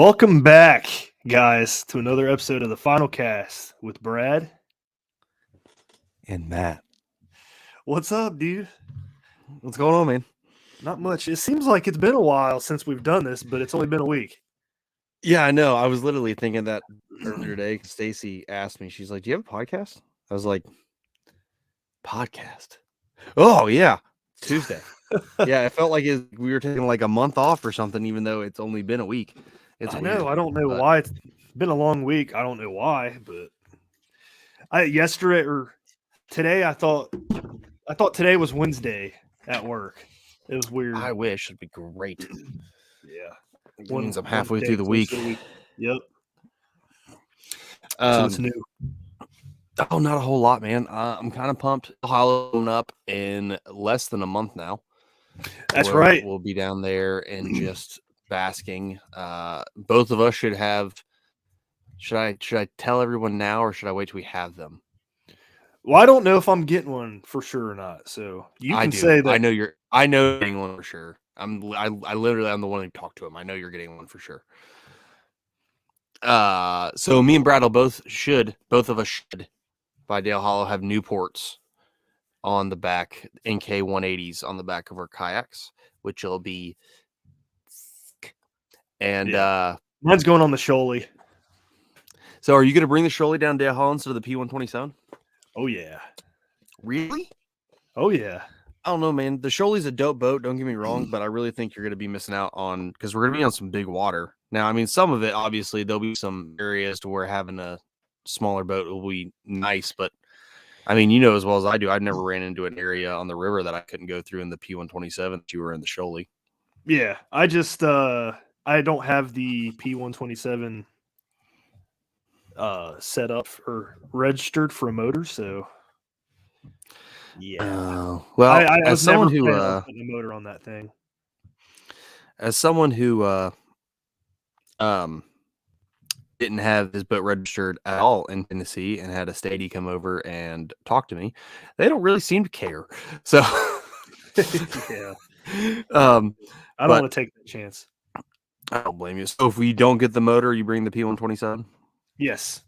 Welcome back, guys, to another episode of the Final Cast with Brad and Matt. What's up, dude? What's going on, man? Not much. It seems like it's been a while since we've done this, but it's only been a week. Yeah, I know. I was literally thinking that earlier today because Stacy asked me. She's like, "Do you have a podcast?" I was like, "Podcast? Oh yeah, Tuesday." Yeah, it felt like we were taking like a month off or something, even though it's only been a week. It's weird. I don't know why. It's been a long week. I don't know why, but yesterday or today, I thought today was Wednesday at work. It was weird. I wish it'd be great. Yeah, it means I'm halfway through the week. Yep. So it's new. Oh, not a whole lot, man. I'm kind of pumped. Hollowing up in less than a month now. That's right. We'll be down there and just basking. Both of us should have. Should I tell everyone now, or should I wait till we have them? Well, I don't know if I'm getting one for sure or not. So you can say that. I know you're getting one for sure. I'm the one who talked to him. I know you're getting one for sure. So me and Brad will both of us should by Dale Hollow have Newports on the back, NK 180s on the back of our kayaks, which will be mine's going on the Shoaly. So are you going to bring the Shoaly down Dale Hollow instead of the P127? Oh yeah. Really? Oh yeah. I don't know, man. The Shoaly's a dope boat, don't get me wrong, but I really think you're going to be missing out on, because we're going to be on some big water. Now, I mean, some of it, obviously, there'll be some areas to where having a smaller boat will be nice, but I mean, you know as well as I do, I've never ran into an area on the river that I couldn't go through in the P127 that you were in the Shoaly. Yeah, I just I don't have the P127 set up or registered for a motor, so yeah. Well, I as someone who putting a motor on that thing. As someone who didn't have his boat registered at all in Tennessee and had a statey come over and talk to me, they don't really seem to care. So yeah. I don't want to take that chance. I don't blame you. So if we don't get the motor, you bring the P127? Yes.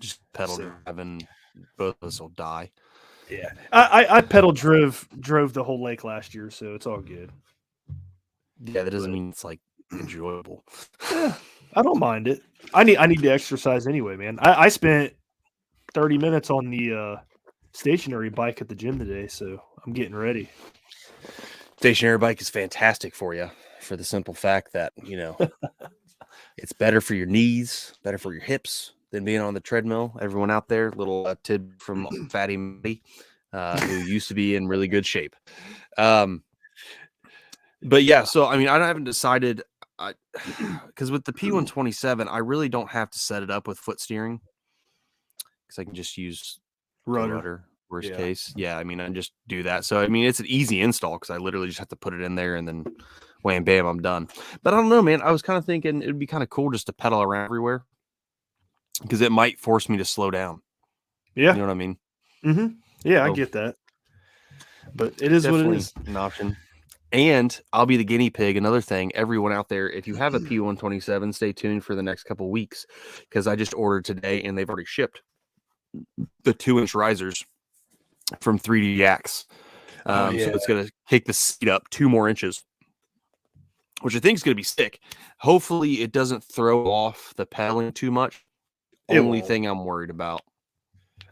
Just pedal driving, both of us will die. Yeah. I pedal drove the whole lake last year, so it's all good. Yeah, that doesn't mean it's like enjoyable. Yeah, I don't mind it. I need to exercise anyway, man. I spent 30 minutes on the stationary bike at the gym today, so I'm getting ready. Stationary bike is fantastic for you, for the simple fact that, you know, it's better for your knees, better for your hips than being on the treadmill. Everyone out there, little tid from Fatty Matty, who used to be in really good shape. But yeah, so I mean, I haven't decided, because with the P127, I really don't have to set it up with foot steering, because I can just use rudder. Worst case. Yeah, I mean, I just do that. So I mean, it's an easy install because I literally just have to put it in there and then wham bam, I'm done. But I don't know, man. I was kind of thinking it'd be kind of cool just to pedal around everywhere, because it might force me to slow down. Yeah, you know what I mean. Mm-hmm. Yeah, so, I get that. But it is what it is. An option. And I'll be the guinea pig. Another thing, everyone out there, if you have a P127, stay tuned for the next couple of weeks, because I just ordered today and they've already shipped the 2-inch risers from 3D Yaks. So it's going to kick the seat up 2 more inches, which I think is going to be sick. Hopefully it doesn't throw off the pedaling too much. Only thing I'm worried about.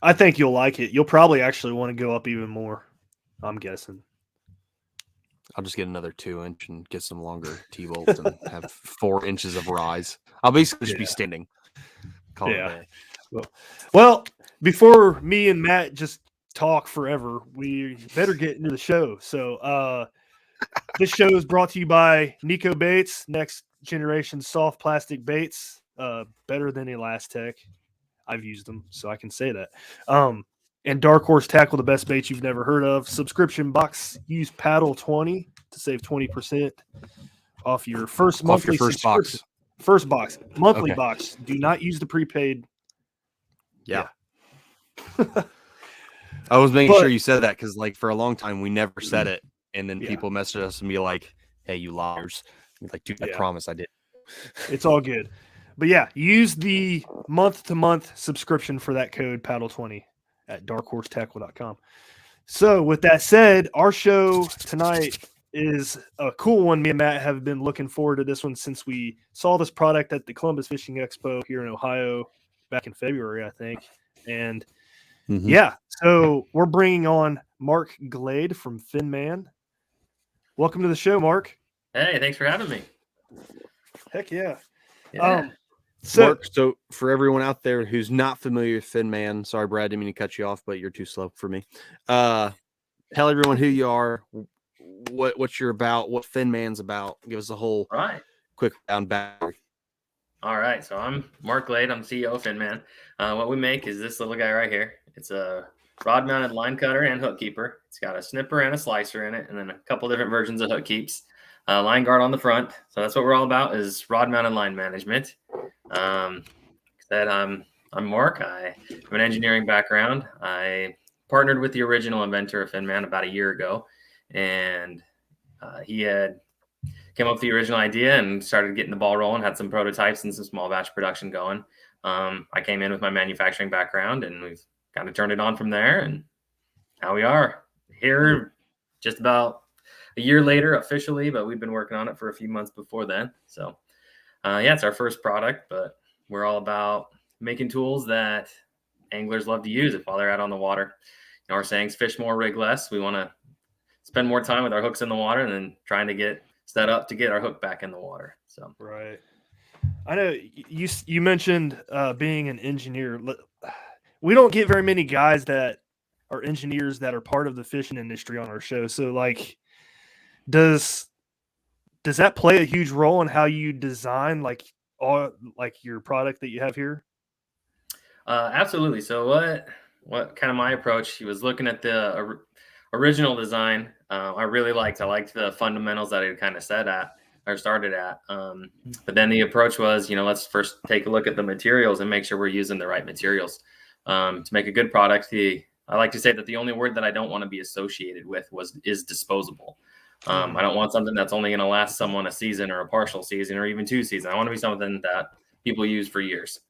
I think you'll like it. You'll probably actually want to go up even more, I'm guessing. I'll just get another 2-inch and get some longer T-bolts and have 4 inches of rise. I'll basically just be standing. Well, before me and Matt just talk forever, we better get into the show. So this show is brought to you by Nikko baits, next generation soft plastic baits, better than Elastec. I've used them, so I can say that. And DarkHorse Tackle, the best baits you've never heard of. Subscription box, use Paddle20 to save 20% off your first monthly box. First box, monthly box. Do not use the prepaid. Yeah. I was making sure you said that, because like for a long time we never said it, and then people message us and be like, "Hey, you liars!" Like, dude, I promise I did. It's all good. But yeah, use the month-to-month subscription for that code paddle20 at darkhorsetackle.com. So with that said, our show tonight is a cool one. Me and Matt have been looking forward to this one since we saw this product at the Columbus Fishing Expo here in Ohio back in February, I think. And yeah, so we're bringing on Mark Glade from Finman. Welcome to the show, Mark. Hey, thanks for having me. Heck yeah. Yeah. Mark, so for everyone out there who's not familiar with Finman, sorry, Brad, didn't mean to cut you off, but you're too slow for me. Tell everyone who you are, what you're about, what Finman's about. Give us a whole quick down background. All right, so I'm Mark Glade. I'm CEO of Finman. What we make is this little guy right here. It's a rod-mounted line cutter and hook keeper. It's got a snipper and a slicer in it, and then a couple different versions of hook keeps. Line guard on the front. So that's what we're all about, is rod-mounted line management. I'm Mark. I have an engineering background. I partnered with the original inventor of Finman about a year ago, and he had came up with the original idea and started getting the ball rolling, had some prototypes and some small batch production going. I came in with my manufacturing background, and we've kind of turned it on from there, and now we are here just about a year later officially, but we've been working on it for a few months before then. So yeah, it's our first product, but we're all about making tools that anglers love to use while they're out on the water. You know, our saying's fish more, rig less. We want to spend more time with our hooks in the water and then trying to get set up to get our hook back in the water. So right. I know you mentioned being an engineer. We don't get very many guys that are engineers that are part of the fishing industry on our show. So like, does that play a huge role in how you design like your product that you have here? Absolutely. So what kind of my approach? He was looking at the original design. I liked the fundamentals that it kind of started at. But then the approach was, let's first take a look at the materials and make sure we're using the right materials to make a good product. I like to say that the only word that I don't want to be associated with is disposable. I don't want something that's only going to last someone a season or a partial season or even 2 seasons. I want to be something that people use for years.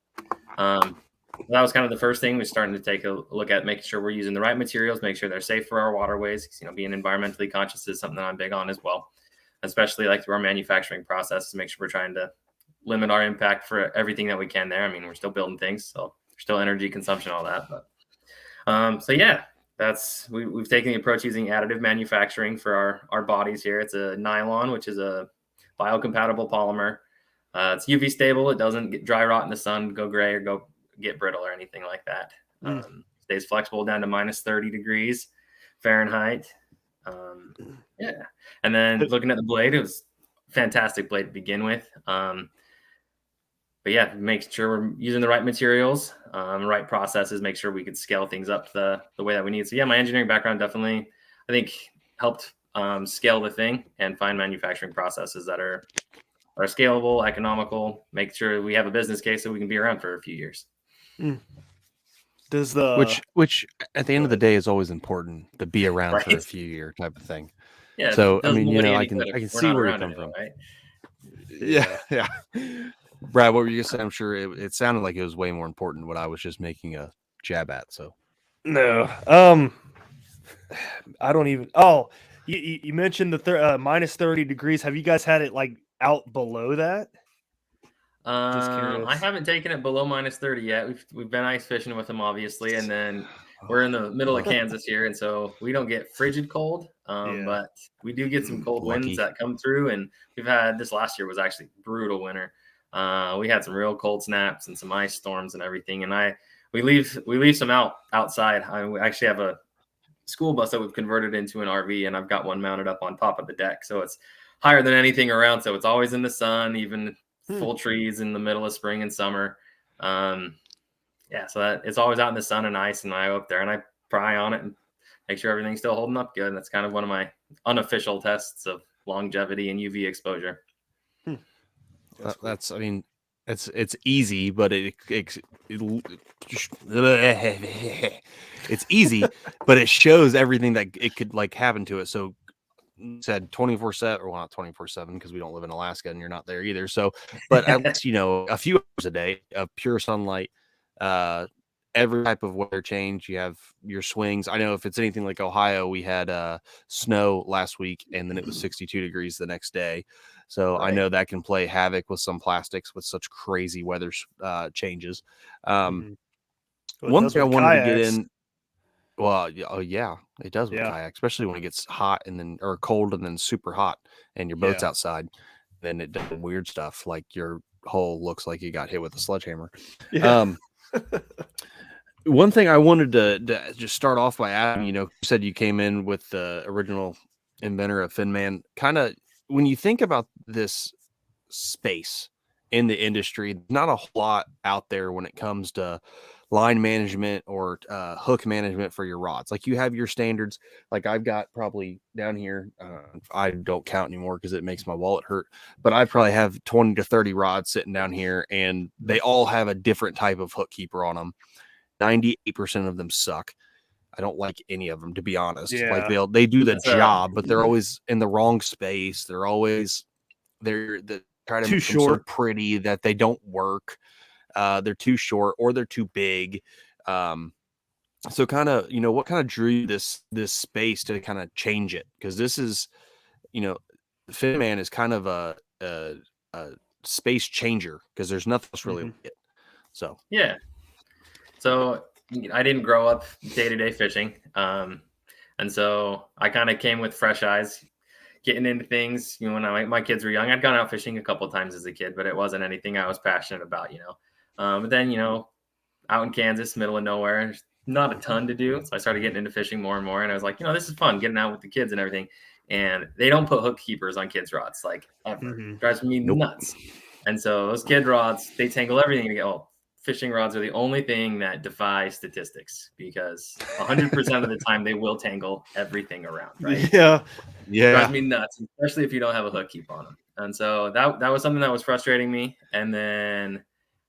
That was kind of the first thing. We're starting to take a look at making sure we're using the right materials, make sure they're safe for our waterways. Being environmentally conscious is something that I'm big on as well, especially like through our manufacturing process, to make sure we're trying to limit our impact for everything that we can there. I mean, we're still building things, so there's still energy consumption, all that. But so yeah, we've taken the approach using additive manufacturing for our bodies here. It's a nylon, which is a biocompatible polymer. It's UV stable. It doesn't get dry rot in the sun, go gray, or get brittle or anything like that. Stays flexible down to minus 30 degrees Fahrenheit. Yeah. And then looking at the blade, it was a fantastic blade to begin with. But yeah, make sure we're using the right materials, right processes, make sure we could scale things up the way that we need. So yeah, my engineering background definitely, I think, helped scale the thing and find manufacturing processes that are scalable, economical, make sure we have a business case so we can be around for a few years. Does which at the end of the day is always important, to be around for a few year type of thing. Yeah. So I mean, I can see where you come from. Right? Yeah. Brad, what were you gonna say? I'm sure it sounded like it was way more important what I was just making a jab at. So no, I don't even. Oh, you mentioned the minus 30 degrees. Have you guys had it like out below that? Just curious. I haven't taken it below minus 30 yet. We've been ice fishing with them, obviously, and then we're in the middle of Kansas here, and so we don't get frigid cold, but we do get some cold winds that come through. And we've had this last year was actually brutal winter. We had some real cold snaps and some ice storms and everything. And we leave some outside. We actually have a school bus that we've converted into an RV, and I've got one mounted up on top of the deck, so it's higher than anything around. So it's always in the sun, even full trees in the middle of spring and summer. Yeah, so that it's always out in the sun and ice, and I go up there and I pry on it and make sure everything's still holding up good. And that's kind of one of my unofficial tests of longevity and UV exposure. I mean, it's easy, but it's easy, but it shows everything that it could like happen to it. So said 24/7, or well, not 24/7 because we don't live in Alaska and you're not there either. So, but at least, a few hours a day of pure sunlight, every type of weather change. You have your swings. I know if it's anything like Ohio, we had snow last week and then it was 62 degrees the next day. So I know that can play havoc with some plastics with such crazy weather changes. Well, One thing I wanted to get kayaks. in. Well, yeah, it does with Yeah. kayak, especially when it gets hot or cold and then super hot and your boat's outside. Then it does weird stuff like your hull looks like you got hit with a sledgehammer. Yeah. One thing I wanted to just start off by asking, you said you came in with the original inventor of Finman. Kind of when you think about this space in the industry, not a whole lot out there when it comes to line management or hook management for your rods. Like you have your standards, like I've got probably down here, I don't count anymore because it makes my wallet hurt, but I probably have 20 to 30 rods sitting down here and they all have a different type of hook keeper on them. 98% of them suck. I don't like any of them, to be honest. Yeah. Like they do the job, but they're always in the wrong space. They're try to too make short. them so pretty that they don't work. They're too short or they're too big. So kind of, what kind of drew this space to kind of change it? Because this is, Finman is kind of a space changer because there's nothing else really like it. So yeah. So I didn't grow up day-to-day fishing. And so I kind of came with fresh eyes, getting into things. When my kids were young, I'd gone out fishing a couple of times as a kid, but it wasn't anything I was passionate about, But then, out in Kansas, middle of nowhere, there's not a ton to do. So I started getting into fishing more and more. And I was like, this is fun, getting out with the kids and everything. And they don't put hook keepers on kids' rods, like ever. Drives me nuts. And so those kid rods, they tangle everything together. Fishing rods are the only thing that defy statistics because 100% of the time they will tangle everything around, right? Yeah. Drives me nuts, especially if you don't have a hook keep on them. And so that was something that was frustrating me. And then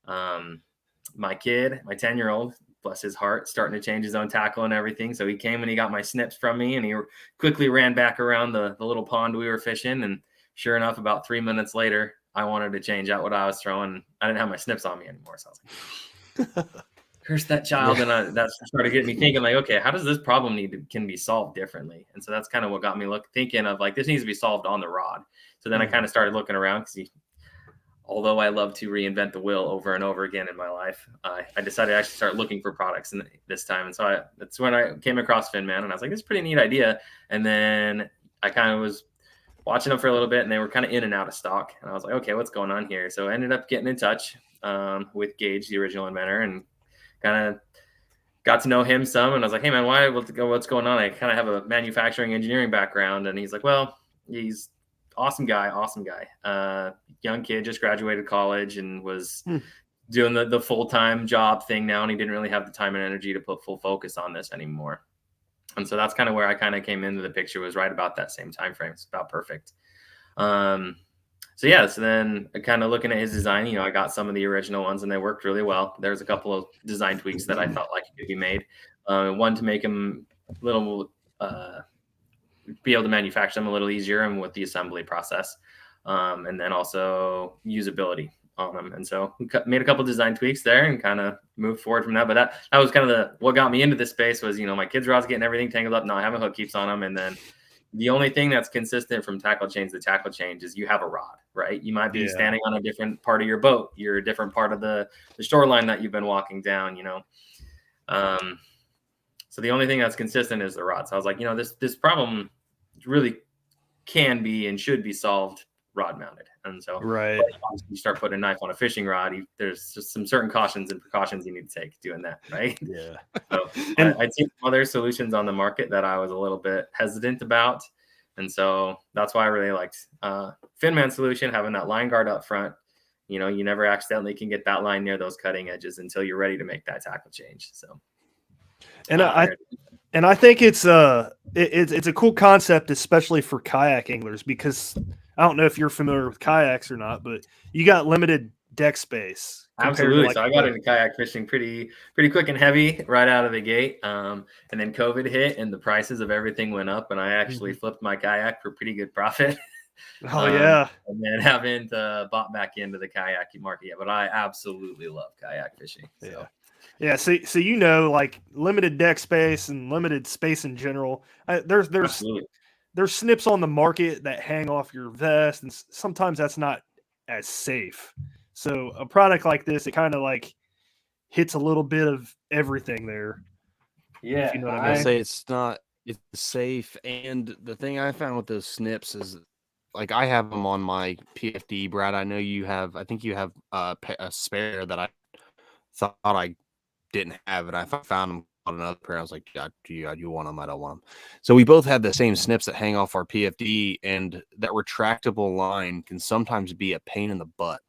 my kid, my 10-year-old, bless his heart, starting to change his own tackle and everything. So he came and he got my snips from me and he quickly ran back around the little pond we were fishing. And sure enough, about 3 minutes later, I wanted to change out what I was throwing. I didn't have my snips on me anymore. So I was like, curse that child. And that started getting me thinking like, okay, how does this problem can be solved differently? And so that's kind of what got me thinking of like, this needs to be solved on the rod. So then I kind of started looking around because although I love to reinvent the wheel over and over again in my life, I decided to actually start looking for products this time. And so that's when I came across Finman and I was like, this is a pretty neat idea. And then I kind of was watching them for a little bit and they were kind of in and out of stock. And I was like, okay, what's going on here? So I ended up getting in touch with Gage, the original inventor, and kind of got to know him some. And I was like, hey man, what's going on? I kind of have a manufacturing engineering background. And he's like, well, he's awesome guy. Young kid, just graduated college and was doing the full-time job thing now. And he didn't really have the time and energy to put full focus on this anymore. And so that's kind of where I kind of came into the picture, was right about that same time frame. It's about perfect. So then kind of looking at his design, I got some of the original ones and they worked really well. There's a couple of design tweaks that I felt like could be made. One to make them a little, be able to manufacture them a little easier and with the assembly process. And then also usability on them. And so we made a couple design tweaks there and kind of moved forward from that. But that was kind of what got me into this space was, my kids' rods getting everything tangled up, not having hook keeps on them. And then the only thing that's consistent from tackle change to tackle change is you have a rod, right? You might be standing on a different part of your boat. You're a different part of the shoreline that you've been walking down, So the only thing that's consistent is the rod. So I was like, this problem really can be and should be solved rod mounted. And so you start putting a knife on a fishing rod, there's just some certain cautions and precautions you need to take doing that, right? Yeah. So I'd seen other solutions on the market that I was a little bit hesitant about. And so that's why I really liked Finman's solution, having that line guard up front. You never accidentally can get that line near those cutting edges until you're ready to make that tackle change. So, and I think it's a cool concept, especially for kayak anglers, because I don't know if you're familiar with kayaks or not, but you got limited deck space compared to Absolutely. like So I got into kayak fishing pretty quick and heavy right out of the gate. And then COVID hit and the prices of everything went up, and I actually flipped my kayak for pretty good profit. Oh yeah. And then haven't bought back into the kayak market yet, but I absolutely love kayak fishing. So. Yeah. So like limited deck space and limited space in general. There's snips on the market that hang off your vest, and sometimes that's not as safe. So a product like this, it kind of like hits a little bit of everything there. Yeah, you know what I say it's safe, and the thing I found with those snips is, like, I have them on my PFD, Brad. I know you have. I think you have a spare that I thought I didn't have, and I found them on another pair. I was like, "Yeah, do you want them? I don't want them." So we both have the same snips that hang off our PFD, and that retractable line can sometimes be a pain in the butt.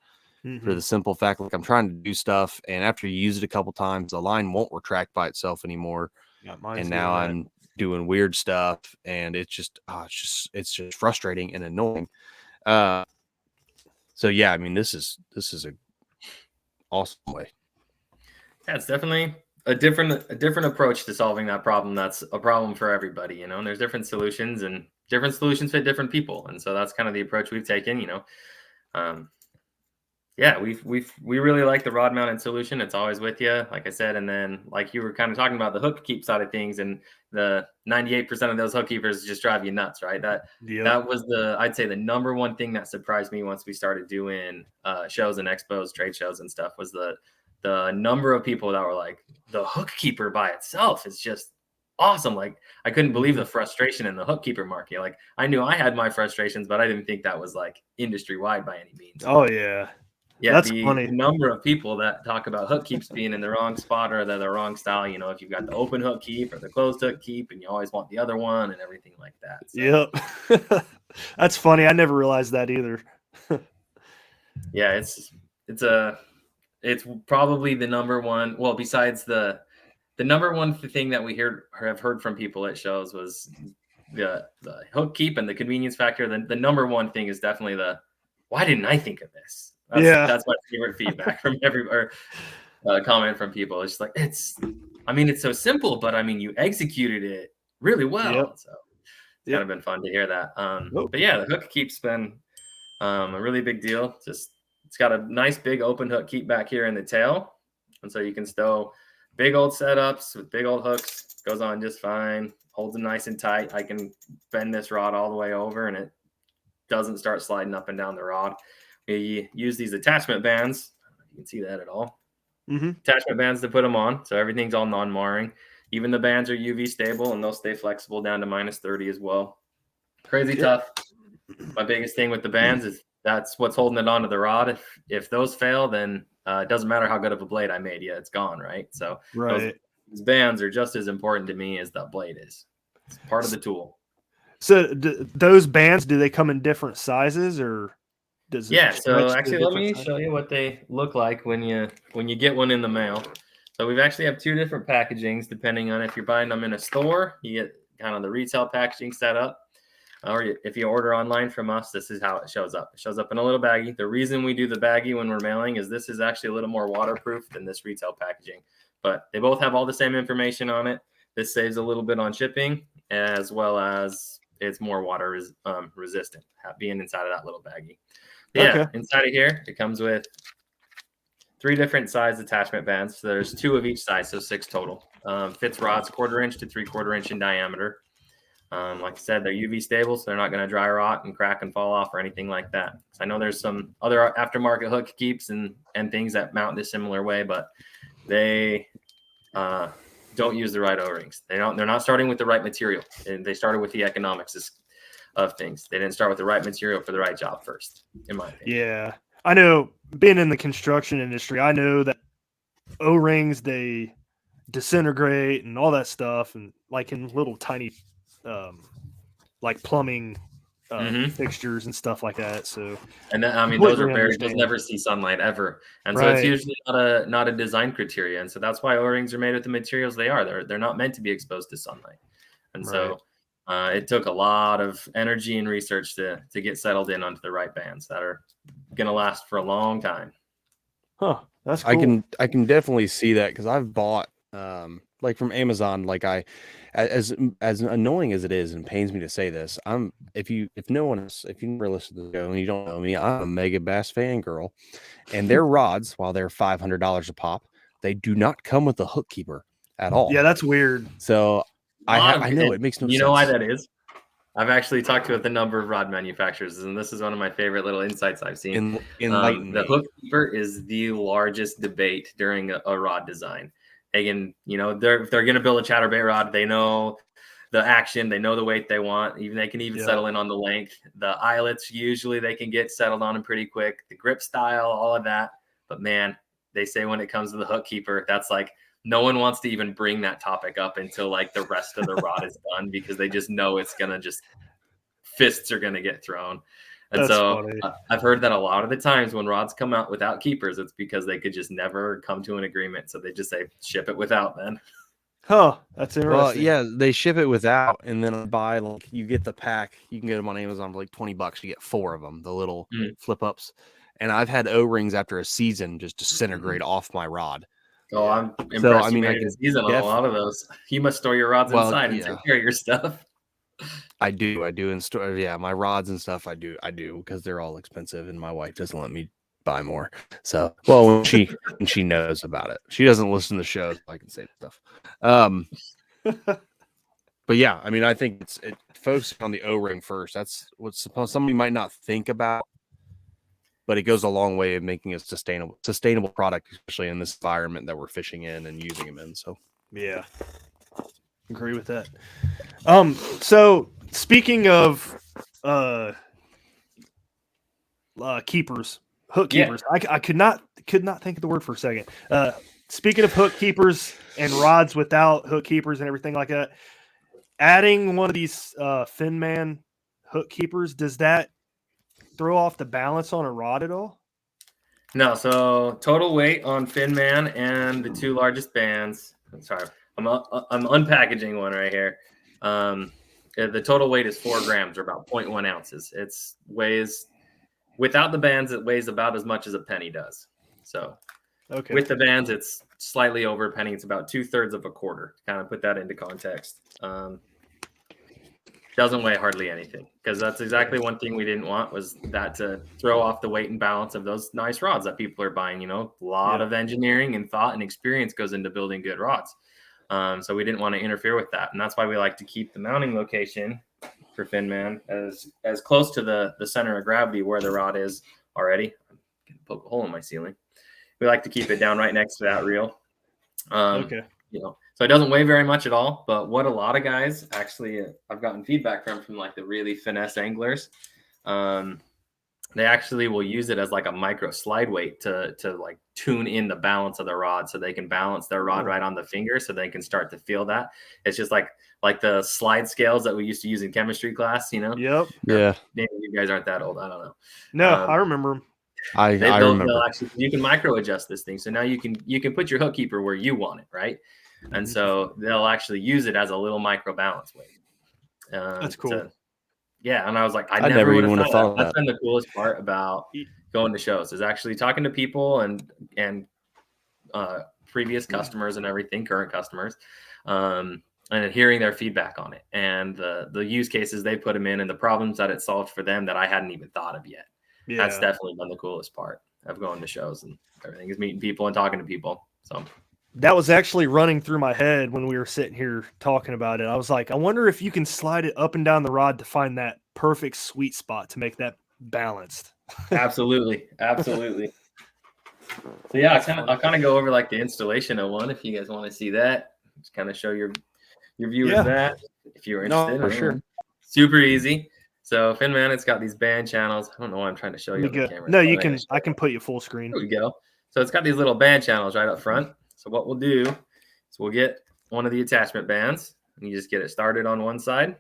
For the simple fact, like, I'm trying to do stuff, and after you use it a couple times, the line won't retract by itself anymore. Yeah, and now I'm doing weird stuff, and it's just frustrating and annoying. So yeah, I mean, this is a awesome way. Yeah, it's definitely a different approach to solving that problem. That's a problem for everybody, and there's different solutions, and different solutions fit different people, and so that's kind of the approach we've taken. Yeah, we really like the rod mounted solution. It's always with you, like I said. And then, like you were kind of talking about the hook keep side of things, and the 98% of those hook keepers just drive you nuts, right? That was I'd say the number one thing that surprised me once we started doing shows and expos, trade shows and stuff, was the number of people that were like, the hook keeper by itself is just awesome. Like, I couldn't believe the frustration in the hook keeper market. Like, I knew I had my frustrations, but I didn't think that was like industry wide by any means. Oh yeah. Yeah, that's the funny. number of people that talk about hook keeps being in the wrong spot, or the wrong style. If you've got the open hook keep or the closed hook keep, and you always want the other one and everything like that. So. Yep. That's funny. I never realized that either. Yeah, it's probably the number one. Well, besides the number one thing that we have heard from people at shows was the hook keep and the convenience factor. The number one thing is definitely why didn't I think of this? That's my favorite feedback from comment from people. It's like, it's so simple, but you executed it really well. Yep. So it's kind of been fun to hear that. But yeah, the hook keep's been a really big deal. Just, it's got a nice big open hook keep back here in the tail, and so you can stow big old setups with big old hooks. Goes on just fine. Holds them nice and tight. I can bend this rod all the way over, and it doesn't start sliding up and down the rod. We use these attachment bands. I don't know if you can see that at all. Attachment bands to put them on, so everything's all non-marring. Even the bands are UV stable, and they'll stay flexible down to -30 as well. Crazy tough. My biggest thing with the bands is that's what's holding it onto the rod. If those fail, then it doesn't matter how good of a blade I made you, it's gone, right? So those bands are just as important to me as that blade is. It's part of the tool. So those bands, do they come in different sizes, or does it? So actually, let me show you what they look like when you get one in the mail. So we've actually have two different packagings depending on if you're buying them in a store. You get kind of the retail packaging set up, or if you order online from us, this is how it shows up. It shows up in a little baggie. The reason we do the baggie when we're mailing is this is actually a little more waterproof than this retail packaging, but they both have all the same information on it. This saves a little bit on shipping, as well as it's more water resistant, being inside of that little baggie. Yeah, inside of here, it comes with 3 different size attachment bands. So there's 2 of each size, so 6 total. Fits rods 1/4 inch to 3/4 inch in diameter. Like I said, they're UV stable, so they're not going to dry rot and crack and fall off or anything like that. So I know there's some other aftermarket hook keeps and things that mount this similar way, but they don't use the right O-rings. They're not starting with the right material. They started with the economics of things. They didn't start with the right material for the right job first, in my opinion. Yeah, I know. Being in the construction industry, I know that O-rings, they disintegrate and all that stuff, and like in little tiny, like plumbing fixtures and stuff like that. So, and those never see sunlight ever, and so it's usually not a design criteria, and so that's why O-rings are made with the materials they are. They're not meant to be exposed to sunlight, and so. It took a lot of energy and research to get settled in onto the right bands that are going to last for a long time. Huh. That's cool. I can definitely see that because I've bought like from Amazon, like as annoying as it is and pains me to say this, if you never listen to the show and you don't know me, I'm a mega bass fangirl, and their rods, while they're $500 a pop, they do not come with a hook keeper at all. Yeah, that's weird. So I know it makes no sense. You know why that is? I've actually talked with a number of rod manufacturers, and this is one of my favorite little insights I've seen. Enlighten the me. hook keeper is the largest debate during a rod design. They can, if they're going to build a chatterbait rod, they know the action, they know the weight they want. They can settle in on the length. The eyelets, usually they can get settled on them pretty quick. The grip style, all of that. But man, they say when it comes to the hook keeper, that's like, no one wants to even bring that topic up until like the rest of the rod is done, because they just know it's going to just fists are going to get thrown. And That's so funny. I've heard that a lot of the times when rods come out without keepers, it's because they could just never come to an agreement. So they just say, ship it without then. Huh. That's interesting. Well, yeah, they ship it without, and then I buy, like, you get the pack. You can get them on Amazon for like $20. You get 4 of them, the little flip ups. And I've had O-rings after a season just disintegrate off my rod. Oh, I'm impressed. So, I mean, you made it a season on a lot of those. You must store your rods inside and take care of your stuff. I do, and store. Yeah, my rods and stuff. I do, because they're all expensive, and my wife doesn't let me buy more. So, well, when she knows about it, she doesn't listen to the show, so I can say stuff. But yeah, I mean, I think it focusing on the O-ring first. That's what somebody might not think about, but it goes a long way of making a sustainable product, especially in this environment that we're fishing in and using them in. So, yeah, agree with that. So speaking of keepers, hook keepers, I could not think of the word for a second. Speaking of hook keepers and rods without hook keepers and everything like that, adding one of these Finman hook keepers, does that throw off the balance on a rod at all? No. So total weight on Finman and the 2 largest bands. I'm sorry, I'm unpackaging one right here. The total weight is 4 grams, or about 0.1 ounces. It weighs, without the bands, it weighs about as much as a penny does. So with the bands, it's slightly over a penny. It's about 2/3 of a quarter, to kind of put that into context. Doesn't weigh hardly anything, because that's exactly one thing we didn't want, was that to throw off the weight and balance of those nice rods that people are buying. A lot of engineering and thought and experience goes into building good rods. So we didn't want to interfere with that. And that's why we like to keep the mounting location for Finman as close to the center of gravity where the rod is already. I'm going to poke a hole in my ceiling. We like to keep it down right next to that reel. So it doesn't weigh very much at all. But what a lot of guys actually, I've gotten feedback from like the really finesse anglers, they actually will use it as like a micro slide weight to like tune in the balance of the rod, so they can balance their rod right on the finger, so they can start to feel that. It's just like the slide scales that we used to use in chemistry class, Yep. Yeah. Maybe you guys aren't that old. I don't know. No, I remember them. I remember. Actually, you can micro adjust this thing. So now you can put your hook keeper where you want it, right? And so they'll actually use it as a little micro balance weight. That's cool. And I was like, I never even would have thought that. That's been the coolest part about going to shows, is actually talking to people and previous customers and everything, current customers, and hearing their feedback on it, and the use cases they put them in, and the problems that it solved for them that I hadn't even thought of yet. Yeah. That's definitely been the coolest part of going to shows and everything, is meeting people and talking to people. So that was actually running through my head when we were sitting here talking about it. I was like, I wonder if you can slide it up and down the rod to find that perfect sweet spot to make that balanced. Absolutely. So yeah, I'll kind of go over like the installation of one, if you guys want to see that. Just kind of show your viewers that, if you're interested. No, for sure. Super easy. So Finman, it's got these band channels. I don't know why I'm trying to show you on the camera. No, you can. I can put you full screen. There we go. So it's got these little band channels right up front. So what we'll do is we'll get one of the attachment bands, and you just get it started on one side, and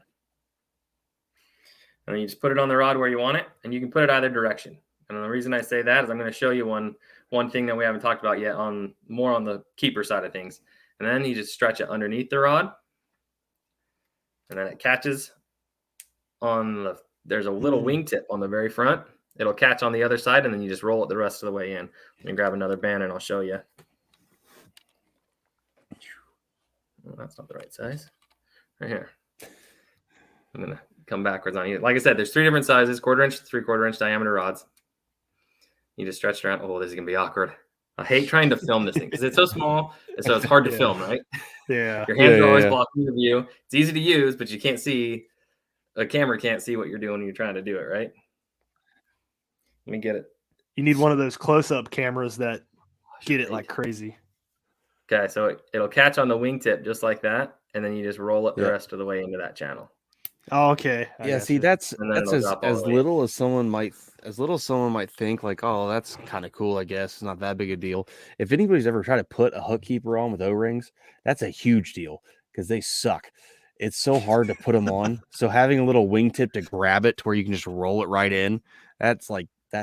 then you just put it on the rod where you want it, and you can put it either direction. And the reason I say that is I'm going to show you one thing that we haven't talked about yet, more on the keeper side of things. And then you just stretch it underneath the rod, and then it catches on there's a little wingtip on the very front, it'll catch on the other side, and then you just roll it the rest of the way in. Let me grab another band and I'll show you. Well, that's not the right size. Right here. I'm gonna come backwards on you. Like I said, there's 3 different sizes: 1/4 inch, 3/4 inch diameter rods. You just stretch it around. Oh, this is gonna be awkward. I hate trying to film this thing because it's so small, and so it's hard to film, right? Yeah. Your hands are always blocking the view. It's easy to use, but you can't see. A camera can't see what you're doing when you're trying to do it, right? Let me get it. You need one of those close-up cameras that get it like crazy. Okay, so it'll catch on the wingtip just like that, and then you just roll it the rest of the way into that channel. Oh, okay. Yeah, see, that's as little as someone might think, like, oh, that's kind of cool, I guess. It's not that big a deal. If anybody's ever tried to put a hook keeper on with O-rings, that's a huge deal because they suck. It's so hard to put them on. So having a little wingtip to grab it to where you can just roll it right in, that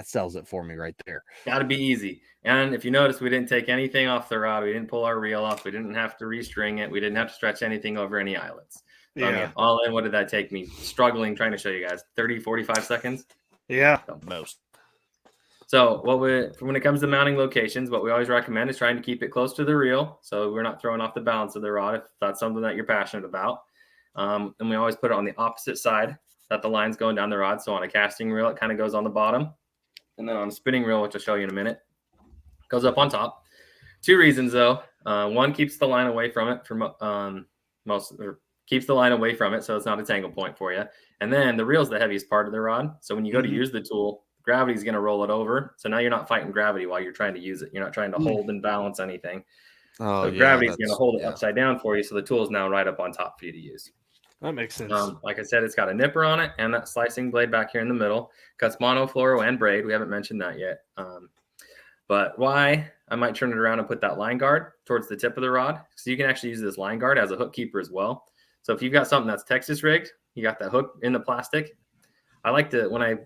sells it for me right there. Got to be easy. And if you notice, we didn't take anything off the rod. We didn't pull our reel off. We didn't have to restring it. We didn't have to stretch anything over any eyelets. So, I mean, all in, what did that take me? Struggling, trying to show you guys. 30, 45 seconds? Yeah. Most. So when it comes to mounting locations, what we always recommend is trying to keep it close to the reel, so we're not throwing off the balance of the rod if that's something that you're passionate about. And we always put it on the opposite side that the line's going down the rod. So on a casting reel, it kind of goes on the bottom. And then on a spinning reel, which I'll show you in a minute, goes up on top. 2 reasons, though. One, keeps the line away from it keeps the line away from it, so it's not a tangle point for you. And then the reel's the heaviest part of the rod. So when you go to use the tool, gravity is going to roll it over. So now you're not fighting gravity while you're trying to use it. You're not trying to hold and balance anything. So gravity is going to hold it upside down for you. So the tool is now right up on top for you to use. That makes sense. Like I said, it's got a nipper on it and that slicing blade back here in the middle. Cuts monofluoro and braid. We haven't mentioned that yet. But why I might turn it around and put that line guard towards the tip of the rod. So you can actually use this line guard as a hook keeper as well. So if you've got something that's Texas rigged, you got that hook in the plastic. I like to, when I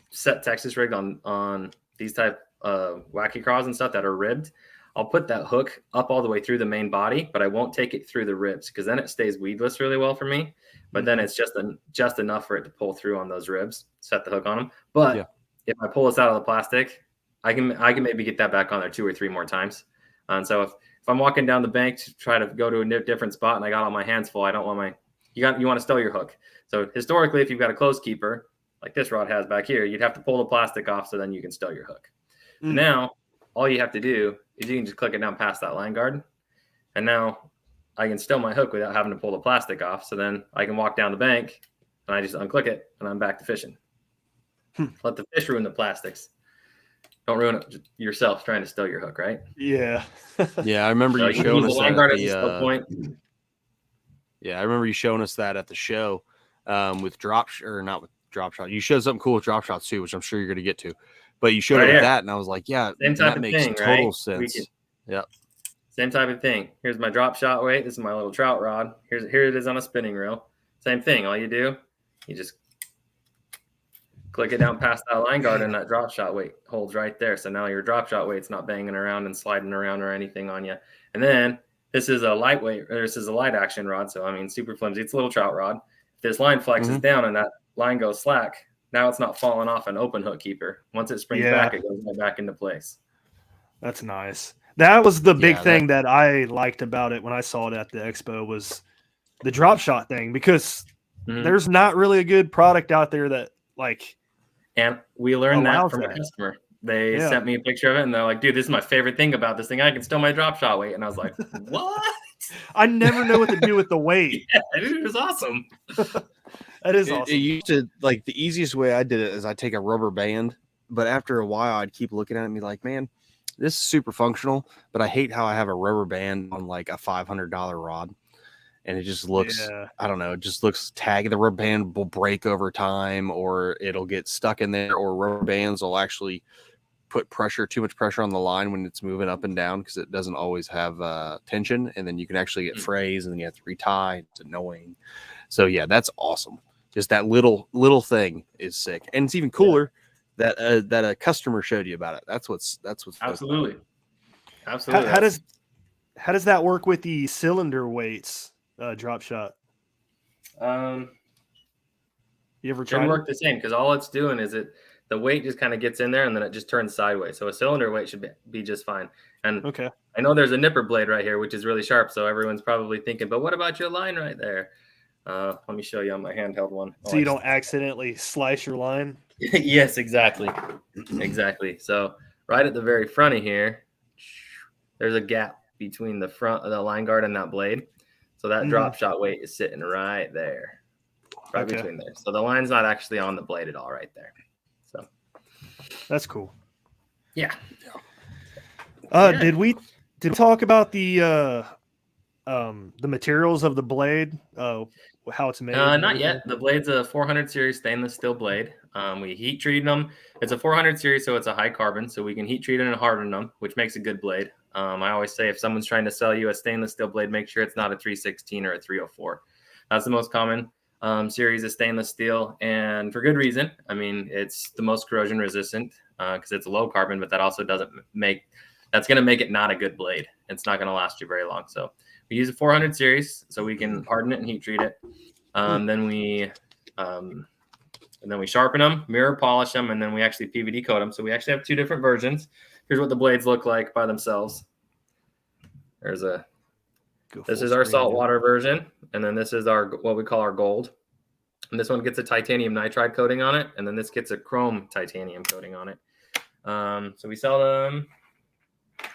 set Texas rigged on these type of wacky craws and stuff that are ribbed, I'll put that hook up all the way through the main body, but I won't take it through the ribs because then it stays weedless really well for me. But then it's just enough for it to pull through on those ribs, set the hook on them. But if I pull this out of the plastic, I can maybe get that back on there 2 or 3 more times. And so if I'm walking down the bank to try to go to a different spot and I got all my hands full, I don't want you want to stow your hook. So historically, if you've got a close keeper like this rod has back here, you'd have to pull the plastic off so then you can stow your hook. Now, all you have to do is you can just click it down past that line guard. And now I can stow my hook without having to pull the plastic off. So then I can walk down the bank and I just unclick it and I'm back to fishing. Let the fish ruin the plastics. Don't ruin it yourself trying to stow your hook, right? Yeah. Yeah, I remember you showing us that. Yeah, I remember you showing us that at the show with not with drop shot. You showed something cool with drop shots too, which I'm sure you're going to get to. But you showed it with that, and I was like, yeah, that makes total sense. Same type of thing. Here's my drop shot weight. This is my little trout rod. Here it is on a spinning reel. Same thing. All you do, you just click it down past that line guard and that drop shot weight holds right there. So now your drop shot weight's not banging around and sliding around or anything on you. And then this is a light action rod. So, I mean, super flimsy. It's a little trout rod. If this line flexes down and that line goes slack, now it's not falling off an open hook keeper. Once it springs back, it goes right back into place. That's nice. That was the big thing that I liked about it when I saw it at the expo was the drop shot thing, because there's not really a good product out there that and we learned that from a customer. They sent me a picture of it and they're like, dude, this is my favorite thing about this thing. I can stow my drop shot weight. And I was like, what? I never know what to do with the weight. It was awesome. That is awesome. It used to, the easiest way I did it is I take a rubber band, but after a while I'd keep looking at it and be like, man, this is super functional, but I hate how I have a rubber band on a $500 rod. And it just looks, I don't know, it just looks taggy. The rubber band will break over time, or it'll get stuck in there, or rubber bands will actually put too much pressure on the line when it's moving up and down because it doesn't always have tension. And then you can actually get frays and then you have to retie. It's annoying. So yeah, that's awesome. Just that little thing is sick. And it's even cooler that a customer showed you about it. That's what's absolutely. How does that work with the cylinder weights? Drop shot. You ever tried? It work the same because all it's doing is the weight just kind of gets in there and then it just turns sideways. So a cylinder weight should be just fine. And Okay. I know there's a nipper blade right here, which is really sharp. So everyone's probably thinking, but what about your line right there? Let me show you on my handheld one. So you don't accidentally slice your line? Yes, exactly. Exactly. So right at the very front of here, there's a gap between the front of the line guard and that blade. So that drop shot weight is sitting right there, right between there. So the line's not actually on the blade at all right there. So that's cool. Yeah. Did we talk about the materials of the blade? How it's made? Not yet. The blade's a 400 series stainless steel blade. We heat treated them. It's a 400 series, so it's a high carbon, so we can heat treat it and harden them, which makes a good blade. I always say if someone's trying to sell you a stainless steel blade, make sure it's not a 316 or a 304. That's the most common series of stainless steel, and for good reason. I mean, it's the most corrosion resistant because it's a low carbon, but that also doesn't that's going to make it not a good blade. It's not going to last you very long. So we use a 400 series so we can harden it and heat treat it. Then we sharpen them, mirror polish them, and then we actually PVD coat them. So we actually have two different versions. Here's what the blades look like by themselves. This is our saltwater version, and then this is our what we call our gold. And this one gets a titanium nitride coating on it, and then this gets a chrome titanium coating on it. So we sell them.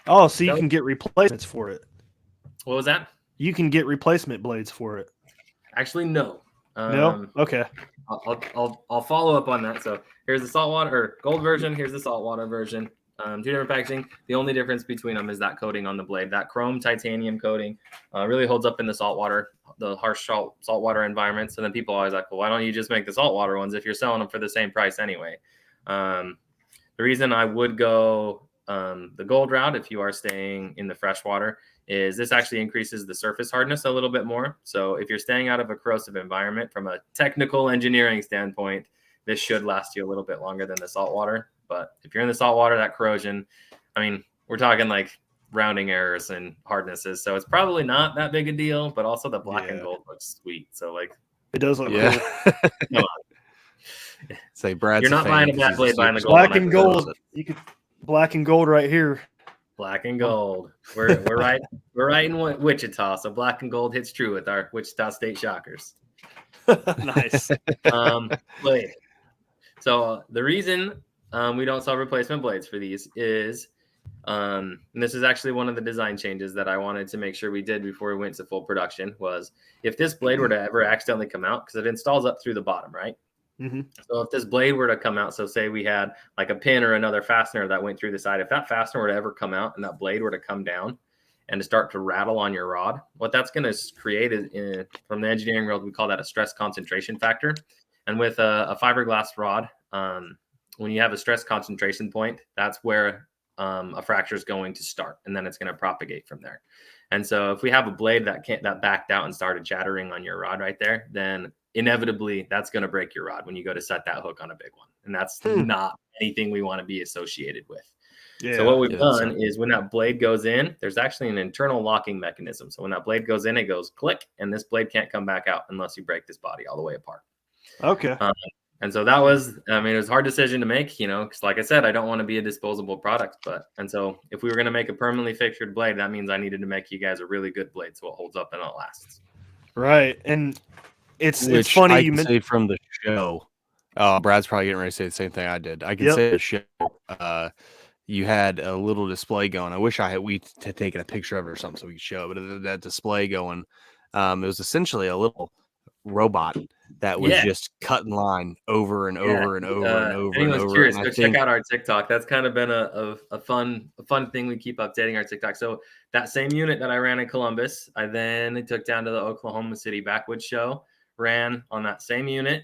Oh, so you can get replacements for it. What was that? You can get replacement blades for it. Actually, no. No? Okay. I'll follow up on that. So here's the saltwater or gold version. Here's the saltwater version. Two different packaging. The only difference between them is that coating on the blade. That chrome titanium coating really holds up in the saltwater, the harsh saltwater environments. And then people always like, well, why don't you just make the saltwater ones if you're selling them for the same price anyway? The reason I would go the gold route if you are staying in the freshwater is this actually increases the surface hardness a little bit more. So if you're staying out of a corrosive environment from a technical engineering standpoint, this should last you a little bit longer than the saltwater. But if you're in the saltwater, that corrosion, I mean, we're talking like rounding errors and hardnesses. So it's probably not that big a deal, but also the black and gold looks sweet. So like it does look cool. Come on. Say Brad's you're not buying a bad blade, buying the gold. Black and gold. You could black and gold right here. Black and gold. We're right in Wichita, so black and gold hits true with our Wichita State Shockers. Nice. Blade. So the reason we don't sell replacement blades for these is, and this is actually one of the design changes that I wanted to make sure we did before we went to full production, was if this blade were to ever accidentally come out, because it installs up through the bottom, right? Mm-hmm. So if this blade were to come out, so say we had like a pin or another fastener that went through the side, if that fastener were to ever come out and that blade were to come down and to start to rattle on your rod, what that's going to create is, from the engineering world, we call that a stress concentration factor. And with a fiberglass rod, when you have a stress concentration point, that's where a fracture is going to start, and then it's going to propagate from there. And so if we have a blade that backed out and started chattering on your rod right there, then inevitably that's going to break your rod when you go to set that hook on a big one. And that's not anything we want to be associated with. Yeah, so what we've done is when that blade goes in, there's actually an internal locking mechanism. So when that blade goes in, it goes click, and this blade can't come back out unless you break this body all the way apart. Okay. And so that was, I mean, it was a hard decision to make, because like I said, I don't want to be a disposable product. And so if we were going to make a permanently fixtured blade, that means I needed to make you guys a really good blade so it holds up and it lasts. Right. And it's funny you mentioned from the show. Brad's probably getting ready to say the same thing I did. I can say the show. You had a little display going. I wish we had taken a picture of it or something so we could show. But that display going, it was essentially a little robot that was just cutting line over and over and over and over. Anyone's curious, go check out our TikTok. That's kind of been a fun thing. We keep updating our TikTok. So that same unit that I ran in Columbus, I then took down to the Oklahoma City Backwoods Show, ran on that same unit,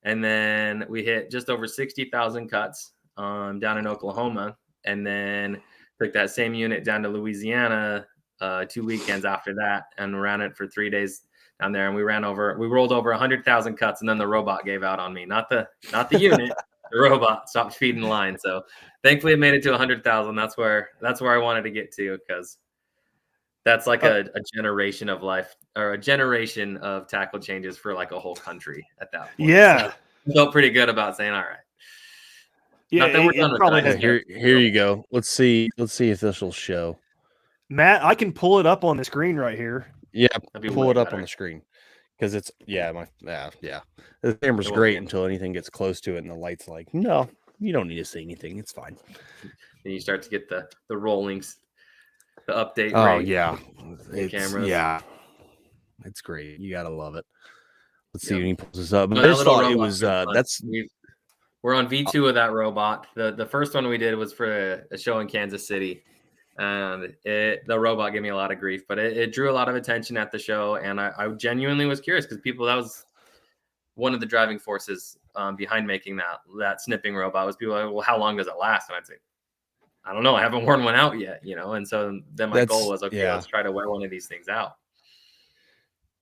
and then we hit just over 60,000 cuts down in Oklahoma, and then took that same unit down to Louisiana 2 weekends after that, and ran it for 3 days down there, and we rolled over 100,000 cuts, and then the robot gave out on me. Not the unit, the robot stopped feeding the line. So thankfully it made it to 100,000. That's where I wanted to get to, because that's like a generation of life, or a generation of tackle changes for like a whole country at that point. Yeah. So I felt pretty good about saying, all right. Yeah, Not that we're done it with probably it. has. here you go. Let's see if this will show. Matt, I can pull it up on the screen right here. Yeah, That'd be pull way it up better. on the screen because it's yeah. The camera's It won't great be. until anything gets close to it, and the light's like, no, you don't need to see anything. It's fine. Then you start to get the rollings, the update Oh rate. yeah, The cameras. it's great. You gotta love it. Let's see Yep. when he pulls this up. No, I that just little thought it robot's was really fun. that's We're on V2 of that robot. The first one we did was for a show in Kansas City, and the robot gave me a lot of grief, but it drew a lot of attention at the show, and I genuinely was curious because that was one of the driving forces behind making that snipping robot was people like, well, how long does it last? And I'd say, I don't know, I haven't worn one out yet, and so then my goal was, okay, let's try to wear one of these things out.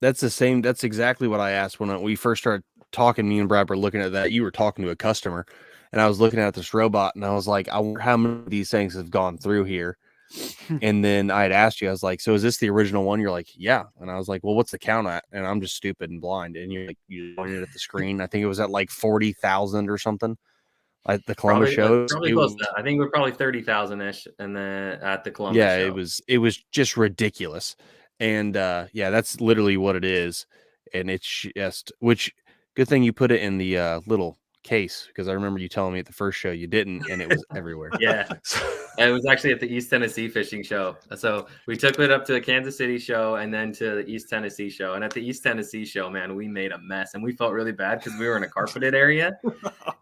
That's exactly what I asked when we first started talking. Me and Brad were looking at that. You were talking to a customer, and I was looking at this robot, and I was like, I wonder how many of these things have gone through here. And then I had asked you, I was like, so is this the original one? You're like, yeah. And I was like, well, what's the count at? And I'm just stupid and blind. And you're like, you pointed at the screen. I think it was at like 40,000 or something. At the Columbus shows. Probably close to that. I think we're probably 30,000 ish, and then at the Columbus show. It was just ridiculous. And that's literally what it is. And it's just, which good thing you put it in the little case, because I remember you telling me at the first show you didn't, and it was everywhere. Yeah. It was actually at the East Tennessee fishing show. So we took it up to the Kansas City show and then to the East Tennessee show. And at the East Tennessee show, man, we made a mess, and we felt really bad because we were in a carpeted area.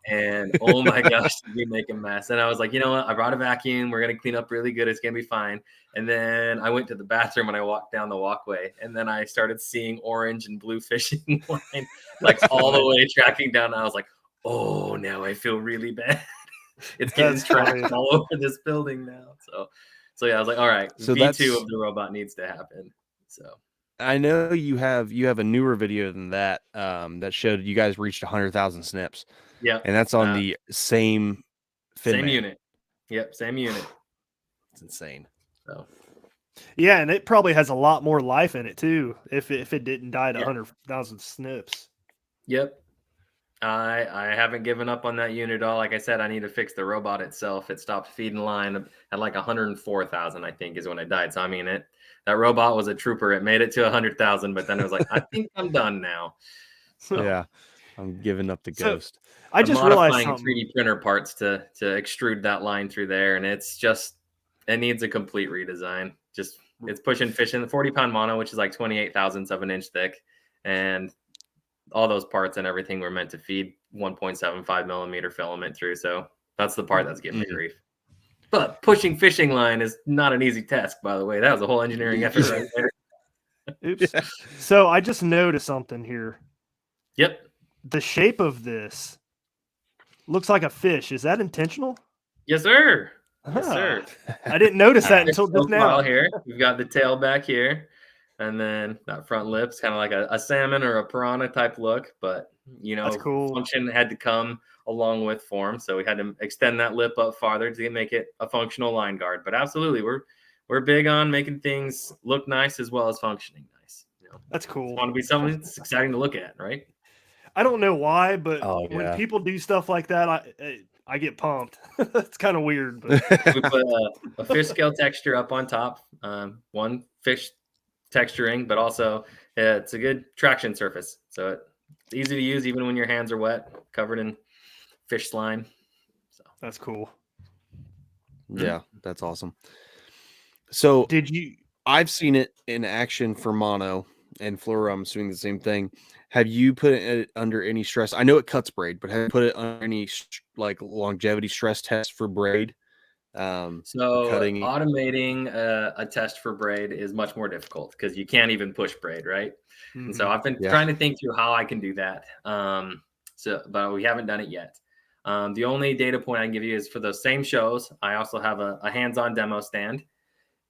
And oh my gosh, did we make a mess. And I was like, you know what? I brought a vacuum. We're going to clean up really good. It's going to be fine. And then I went to the bathroom and I walked down the walkway, and then I started seeing orange and blue fishing line like all the way tracking down. And I was like, oh, now I feel really bad. It's getting tracked all over this building now. So yeah, I was like, all right, so V2 of the robot needs to happen. So I know you have a newer video than that that showed you guys reached 100,000 snips. Yeah, and that's on the same Finman. Unit. Yep, same unit. It's insane. So yeah, and it probably has a lot more life in it too. If it didn't die at 100,000 snips. Yep. I haven't given up on that unit at all. Like I said, I need to fix the robot itself. It stopped feeding line at like 104,000, I think, is when it died. So I mean, that robot was a trooper. It made it to 100,000, but then it was like, I think I'm done now. So, yeah, I'm giving up the ghost. I just realized 3D printer parts to extrude that line through there, and it needs a complete redesign. It's pushing fish in the 40-pound mono, which is like 28 thousandths of an inch thick, and all those parts and everything were meant to feed 1.75 millimeter filament through. So that's the part that's getting me grief. But pushing fishing line is not an easy task, by the way. That was a whole engineering effort right there. Oops. Yeah. So I just noticed something here. Yep. The shape of this looks like a fish. Is that intentional? Yes, sir. Yes, sir. I didn't notice that until just now. Here, we've got the tail back here. And then that front lip's kind of like a salmon or a piranha type look, but that's cool. Function had to come along with form, so we had to extend that lip up farther to make it a functional line guard. But absolutely, we're big on making things look nice as well as functioning nice. That's cool. It's want to be something that's exciting to look at, right? I don't know why, but when people do stuff like that, I get pumped. It's kind of weird. But. We put a fish scale texture up on top, one fish texturing, but also it's a good traction surface, so it's easy to use even when your hands are wet, covered in fish slime. So that's cool. Yeah, that's awesome. So I've seen it in action for mono and fluoro. I'm assuming the same thing. Have you put it under any stress? I know it cuts braid, but have you put it under any like longevity stress test for braid? So automating a test for braid is much more difficult because you can't even push braid, right? Mm-hmm. And so I've been trying to think through how I can do that. But we haven't done it yet. The only data point I can give you is for those same shows. I also have a hands-on demo stand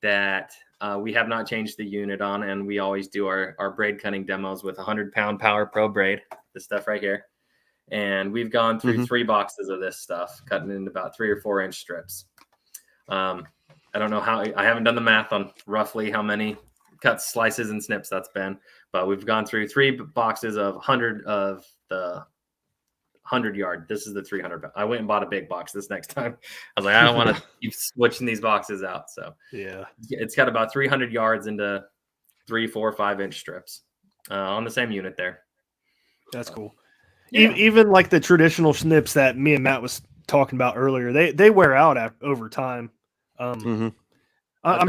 that we have not changed the unit on, and we always do our braid cutting demos with 100-pound Power Pro braid, this stuff right here. And we've gone through 3 boxes of this stuff, cutting into about 3 or 4 inch strips. I don't know I haven't done the math on roughly how many cuts, slices, and snips that's been, but we've gone through 3 boxes of 100 of the 100 yard. This is the 300. I went and bought a big box this next time. I was like, I don't want to keep switching these boxes out. So Yeah, it's got about 300 yards into 3, 4, 5-inch strips on the same unit there. that's cool. Yeah. Even like the traditional snips that me and Matt was talking about earlier, they wear out over time. I'm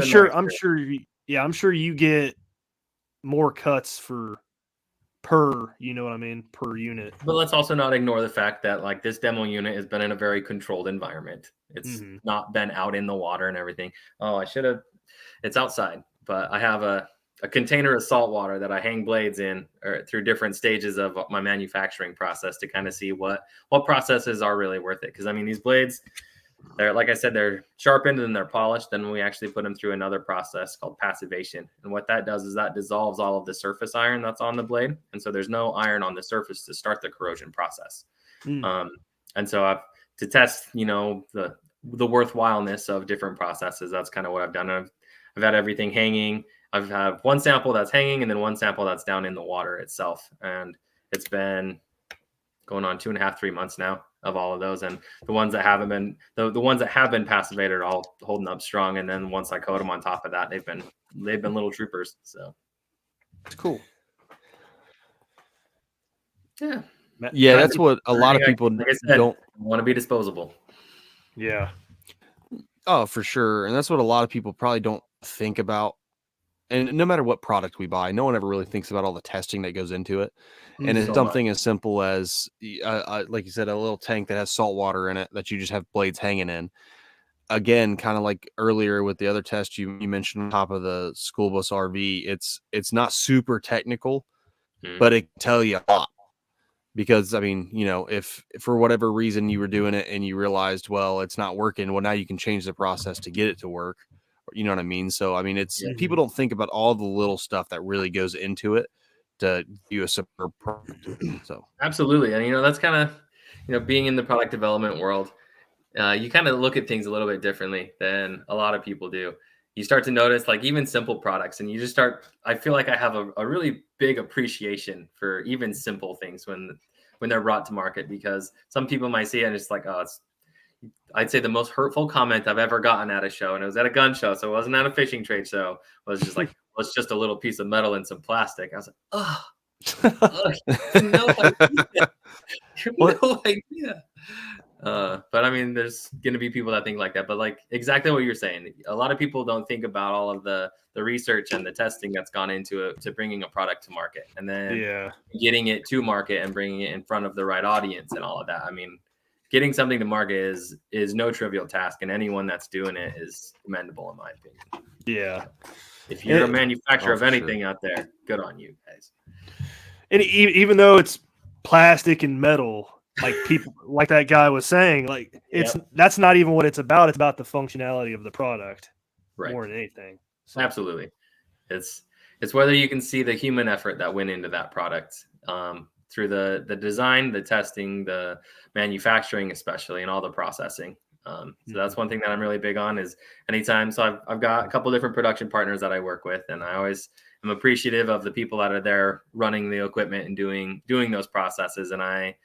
sure you get more cuts per unit. But let's also not ignore the fact that like this demo unit has been in a very controlled environment. It's not been out in the water and everything. Oh, it's outside, but I have a container of salt water that I hang blades in through different stages of my manufacturing process to kind of see what processes are really worth it. Because I mean, these blades, they're, like I said, they're sharpened and they're polished. Then we actually put them through another process called passivation. And what that does is that dissolves all of the surface iron that's on the blade. And so there's no iron on the surface to start the corrosion process. And so to test, the worthwhileness of different processes, that's kind of what I've done. I've had everything hanging. I've had one sample that's hanging and then one sample that's down in the water itself. And it's been going on 2.5, 3 months now of all of those. And the ones that haven't been, the ones that have been passivated are all holding up strong. And then once I coat them on top of that, they've been little troopers. So it's cool. Yeah. Yeah, that's what a lot of people don't want to be disposable. Yeah. Oh, for sure. And that's what a lot of people probably don't think about. And no matter what product we buy, no one ever really thinks about all the testing that goes into it. And it's something as simple as, like you said, a little tank that has salt water in it that you just have blades hanging in. Again, kind of like earlier with the other test you mentioned on top of the school bus RV, it's not super technical, but it can tell you a lot. Because, I mean, if for whatever reason you were doing it and you realized, well, it's not working, well, now you can change the process to get it to work. You know what I mean? So, I mean, people don't think about all the little stuff that really goes into it to do a superb product. So, absolutely. And, that's kind of, being in the product development world, you kind of look at things a little bit differently than a lot of people do. You start to notice like even simple products and I feel like I have a really big appreciation for even simple things when they're brought to market, because some people might see it and it's like, oh, I'd say the most hurtful comment I've ever gotten at a show, and it was at a gun show, so it wasn't at a fishing trade show, was just like, well, it's just a little piece of metal and some plastic. I was like, no idea. No idea. But I mean, there's going to be people that think like that, but like exactly what you're saying, a lot of people don't think about all of the research and the testing that's gone into it to bringing a product to market, and then getting it to market and bringing it in front of the right audience and all of that. I mean, getting something to market is no trivial task, and anyone that's doing it is commendable in my opinion. Yeah. If you're a manufacturer of anything out there, good on you guys. And even though it's plastic and metal, like people like that guy was saying, like that's not even what it's about. It's about the functionality of the product more than anything. So. Absolutely. It's whether you can see the human effort that went into that product through the design, the testing, the manufacturing, especially, and all the processing. So that's one thing that I'm really big on is anytime. So I've got a couple different production partners that I work with, and I always am appreciative of the people that are there running the equipment and doing those processes. And I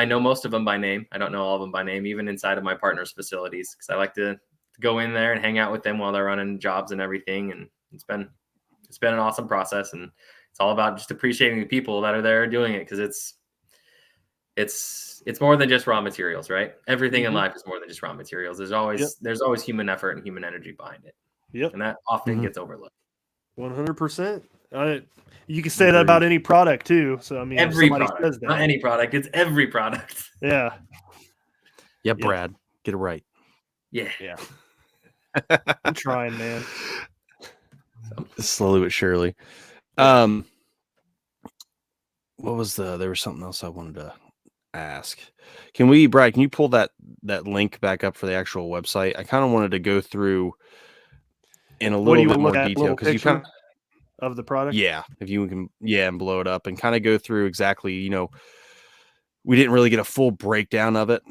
know most of them by name. I don't know all of them by name, even inside of my partners' facilities, because I like to go in there and hang out with them while they're running jobs and everything. And it's been an awesome process, and it's all about just appreciating the people that are there doing it, because it's more than just raw materials, right? Everything in life is more than just raw materials. There's always human effort and human energy behind it. Yep. And that often gets overlooked. 100%. You can say that about any product too. So I mean, every product, says that. Not any product, it's every product. Yeah. Yeah, Brad, get it right. Yeah. I'm trying, man. Slowly but surely. What was there was something else I wanted to ask. Brad, can you pull that link back up for the actual website? I kind of wanted to go through in a little bit more detail, because you kind of the product. Yeah. If you can, and blow it up and kind of go through exactly, we didn't really get a full breakdown of it.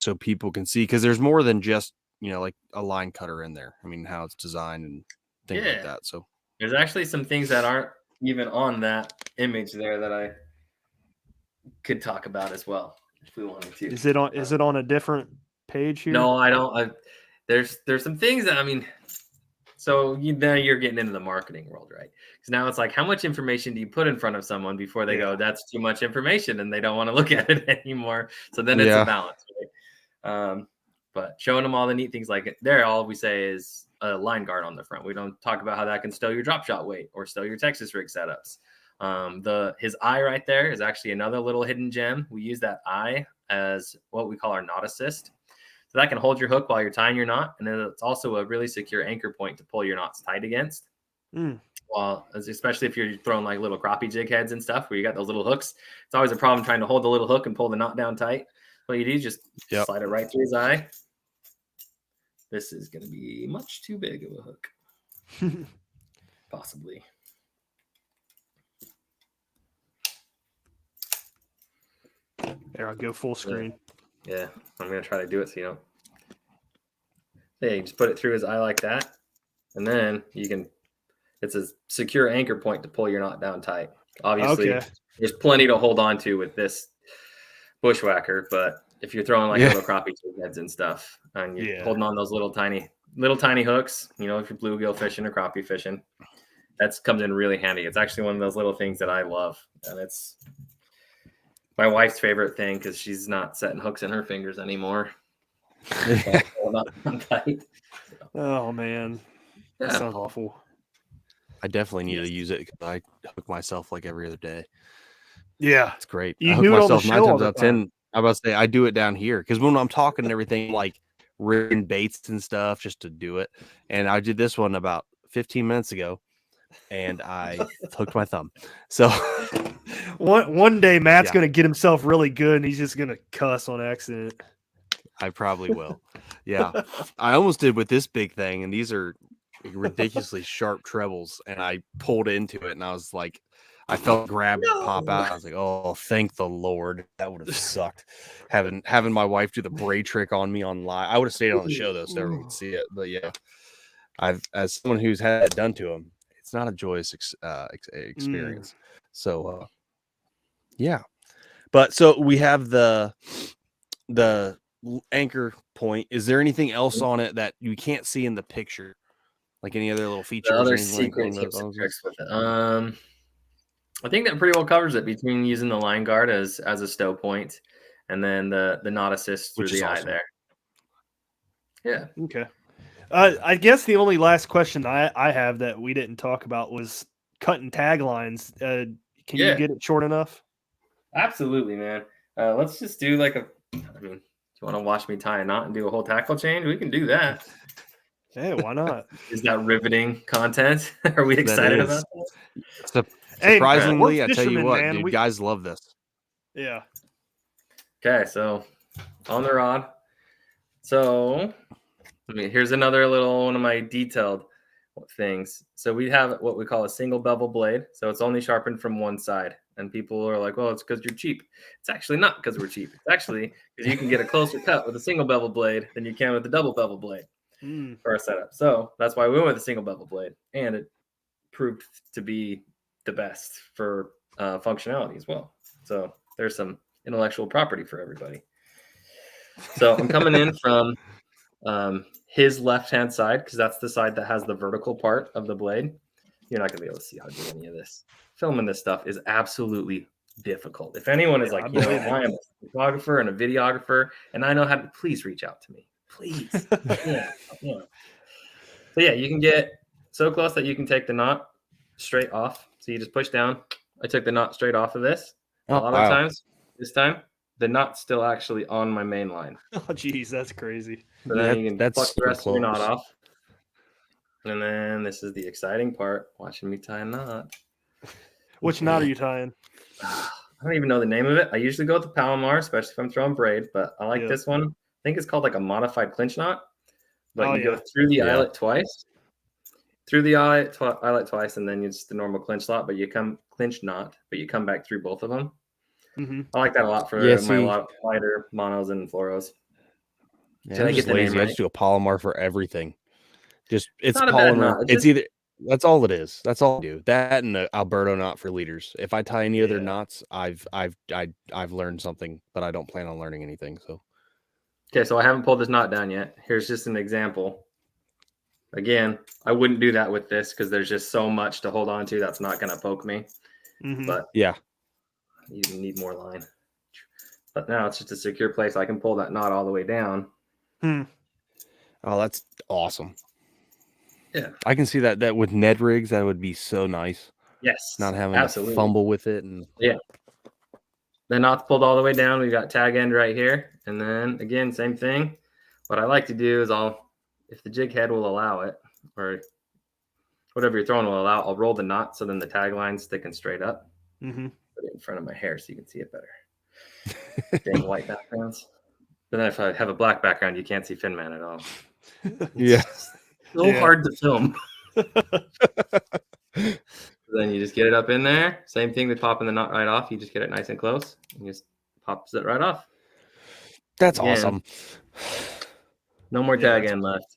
So people can see, because there's more than just, like a line cutter in there. I mean, how it's designed and things like that. So there's actually some things that aren't even on that image there that could talk about as well if we wanted to. Is it on a different page here? No, I don't. There's some things that, I mean, so now you're getting into the marketing world, right? Because now it's like, how much information do you put in front of someone before they go, that's too much information, and they don't want to look at it anymore? So then it's a balance, right? But showing them all the neat things, like there, all we say is a line guard on the front. We don't talk about how that can stow your drop shot weight or stow your Texas rig setups. His eye right there is actually another little hidden gem. We use that eye as what we call our knot assist. So that can hold your hook while you're tying your knot. And then it's also a really secure anchor point to pull your knots tight against. Well, especially if you're throwing like little crappie jig heads and stuff where you got those little hooks. It's always a problem trying to hold the little hook and pull the knot down tight. What you do, just slide it right through his eye. This is going to be much too big of a hook. Possibly. There, I'll go full screen. Yeah, I'm going to try to do it so you don't. Yeah, you just put it through his eye like that. And then it's a secure anchor point to pull your knot down tight. Obviously, there's plenty to hold on to with this bushwhacker, but if you're throwing like little crappie heads and stuff, and you're holding on those little tiny hooks, if you're bluegill fishing or crappie fishing, that comes in really handy. It's actually one of those little things that I love, and it's my wife's favorite thing because she's not setting hooks in her fingers anymore. Oh man, that sounds awful. I definitely need to use it because I hook myself like every other day. Yeah, it's great. You I hook do it myself on the 9 show times out of 10. I'm about to say I do it down here because when I'm talking and everything, like rigging baits and stuff, just to do it. And I did this one about 15 minutes ago, and I hooked my thumb. So one day Matt's gonna get himself really good, and he's just gonna cuss on accident. I probably will. Yeah, I almost did with this big thing, and these are ridiculously sharp trebles, and I pulled into it, and I was like, I felt grab pop out. I was like, oh, thank the Lord. That would have sucked. Having my wife do the braid trick on me on live. I would have stayed on the show though, so everyone could see it. But yeah, as someone who's had it done to him, it's not a joyous experience. So yeah. But so we have the anchor point. Is there anything else on it that you can't see in the picture? Like any other little features? The other secret tips and tricks with it. I think that pretty well covers it between using the line guard as a stow point and then the knot assist through the eye there. Yeah. Okay. I guess the only last question I have that we didn't talk about was cutting taglines. Can you get it short enough? Absolutely, man. Let's just do like do you want to watch me tie a knot and do a whole tackle change? We can do that. Hey, why not? Is that riveting content? Are we excited about that? Surprisingly, I tell you what, dude, guys love this. Yeah. Okay, so on the rod. So here's another little one of my detailed things. So we have what we call a single bevel blade. So it's only sharpened from one side. And people are like, well, it's because you're cheap. It's actually not because we're cheap. It's actually because you can get a closer cut with a single bevel blade than you can with a double bevel blade for our setup. So that's why we went with a single bevel blade. And it proved to be the best for functionality as well. So there's some intellectual property for everybody. So I'm coming in from his left-hand side because that's the side that has the vertical part of the blade. You're not going to be able to see how to do any of this. Filming this stuff is absolutely difficult. If anyone is like, I am a photographer and a videographer, and I know how to, please reach out to me. Please. Yeah. So yeah, you can get so close that you can take the knot straight off. So you just push down. I took the knot straight off of this. A lot of times, this time, the knot's still actually on my main line. Oh, geez, that's crazy. So then you can pluck the rest of your knot off. And then this is the exciting part, watching me tie a knot. Which knot are you tying? I don't even know the name of it. I usually go with the Palomar, especially if I'm throwing braid, but I like this one. I think it's called like a modified clinch knot. But you go through the eyelet twice. Through the eyelet twice, and then it's the normal clinch knot, but you come back through both of them. Mm-hmm. I like that a lot for my lighter monos and fluoros. Yeah, I get the lazy. Name right? I just do a Palomar for everything. It's not polymer. It's either That's all it is. That's all I do. That and the Alberto knot for leaders. If I tie any other knots, I've learned something, but I don't plan on learning anything. So Okay, so I haven't pulled this knot down yet. Here's just an example. Again, I wouldn't do that with this because there's just so much to hold on to that's not going to poke me. But yeah, you need more line. But now it's just a secure place. I can pull that knot all the way down. Oh, that's awesome. Yeah, I can see that with Ned rigs, that would be so nice. Yes, Not having absolutely. to fumble with it. And yeah, the knot's pulled all the way down. We've got tag end right here. And then again, same thing. What I like to do is if the jig head will allow it, or whatever you're throwing will allow, I'll roll the knot so then the tag line's sticking straight up. Put it in front of my hair so you can see it better. Dang white backgrounds. But then if I have a black background, you can't see Finman at all. yeah. So hard to film. Then you just get it up in there. Same thing with popping the knot right off. You just get it nice and close and just pops it right off. That's awesome. No more tag end left.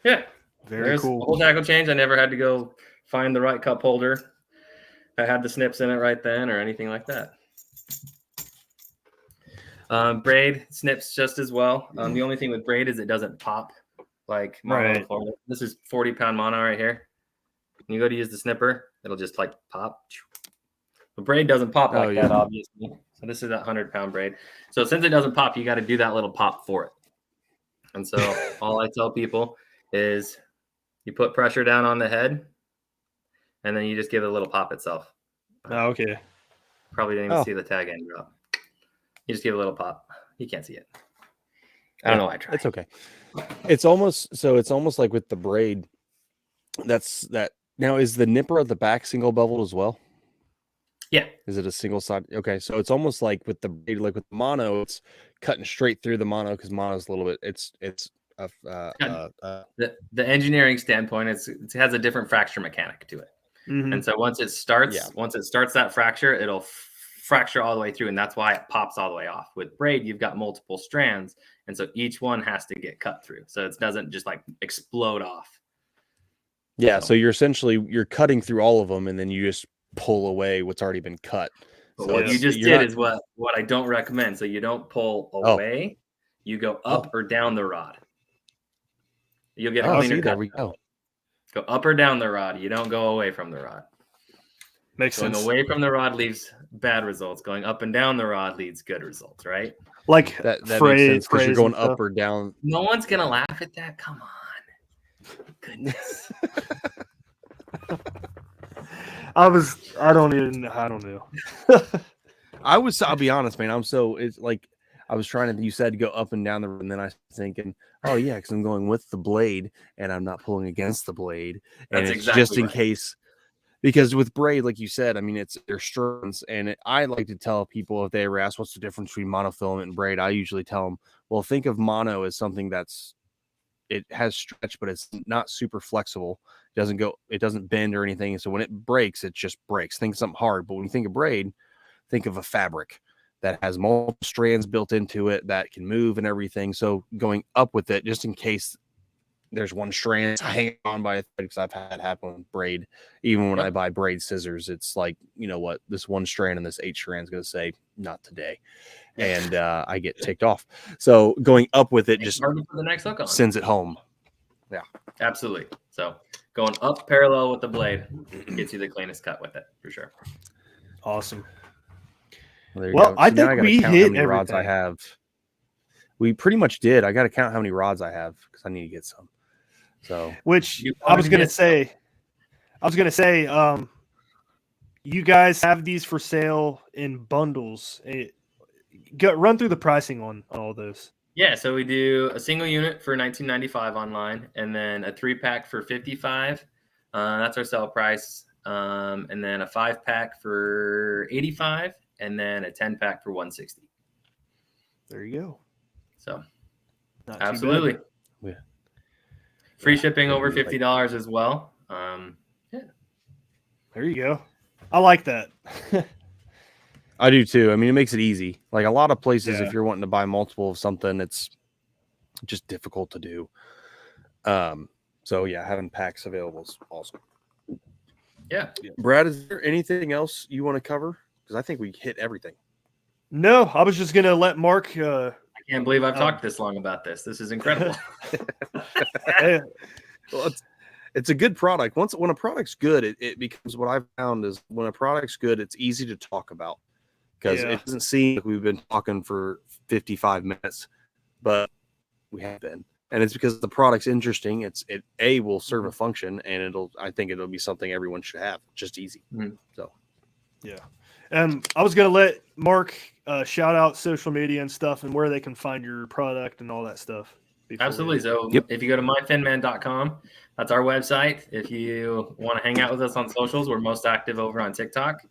Yeah. Very cool. The whole tackle change. I never had to go find the right cup holder. I had the snips in it right then or anything like that. Braid snips just as well. The only thing with braid is it doesn't pop like mono. Right. This is 40-pound mono right here. When you go to use the snipper, it'll just like pop. The braid doesn't pop like that, obviously. So this is that 100-pound braid. So since it doesn't pop, you got to do that little pop for it. And so all I tell people is you put pressure down on the head, and then you just give it a little pop itself. Oh, okay. Probably didn't even see the tag end drop. You just give it a little pop. You can't see it. I don't know why I tried. It's okay. It's almost like with the braid. That's that. Now, is the nipper at the back single beveled as well? Yeah. Is it a single side? Okay, so it's almost like with the braid, like with the mono, it's cutting straight through the mono because mono's a little bit. The engineering standpoint, it has a different fracture mechanic to it, and so once it starts that fracture, it'll fracture all the way through, and that's why it pops all the way off. With braid, you've got multiple strands, and so each one has to get cut through, so it doesn't just like explode off. Yeah, so you're cutting through all of them, and then you just pull away what's already been cut. So what you just did is what I don't recommend. So you don't pull away, you go up or down the rod. You'll get a cleaner cut. There we go. Go up or down the rod. You don't go away from the rod. Makes sense. Going away from the rod leaves bad results. Going up and down the rod leads good results, right? Like that makes sense because you're going up or down. No one's gonna laugh at that. Come on. Goodness. I don't know. I'll be honest, man. It's like I was trying to, you said go up and down the road, and then I was thinking, oh yeah, because I'm going with the blade and I'm not pulling against the blade. And it's exactly just in case, because with braid, like you said, I mean, they're strands. And I like to tell people if they ever ask what's the difference between monofilament and braid, I usually tell them, well, think of mono as something it has stretch, but it's not super flexible. It doesn't bend or anything. So when it breaks, it just breaks. Think something hard. But when you think of braid, think of a fabric that has multiple strands built into it that can move and everything. So going up with it, just in case there's one strand hanging on by a thread, because I've had happen with braid. Even when I buy braid scissors, it's like, you know what, this one strand and this 8 strand is going to say, not today. And I get ticked off. So going up with it just the next hook on. Sends it home. Yeah, absolutely. So going up parallel with the blade gets you the cleanest cut with it for sure. Awesome. Well, I think we hit how many rods I have. We pretty much did. I got to count how many rods I have because I need to get some. So, which I was gonna say, you guys have these for sale in bundles. Run through the pricing on all those. Yeah, so we do a single unit for $19.95 online, and then a 3-pack for $55. That's our sell price. And then a 5-pack for $85, and then a 10-pack for $160. There you go. So, absolutely. Yeah. Free shipping over $50 as well. Yeah. There you go. I like that. I do too. I mean, it makes it easy. Like a lot of places, if you're wanting to buy multiple of something, it's just difficult to do. So yeah, having packs available is awesome. Yeah. Brad, is there anything else you want to cover? Because I think we hit everything. No, I was just gonna let Mark. I can't believe I've talked this long about this. This is incredible. Hey, Well, it's a good product. When a product's good, it becomes what I've found is when a product's good, it's easy to talk about because Yeah. it doesn't seem like we've been talking for 55 minutes, but we have been. And it's because the product's interesting. It will serve a function, and I think it'll be something everyone should have. Just easy. So yeah. I was gonna let Mark shout out social media and stuff and where they can find your product and all that stuff. Absolutely. So if you go to myfinman.com, that's our website. If you want to hang out with us on socials, we're most active over on TikTok.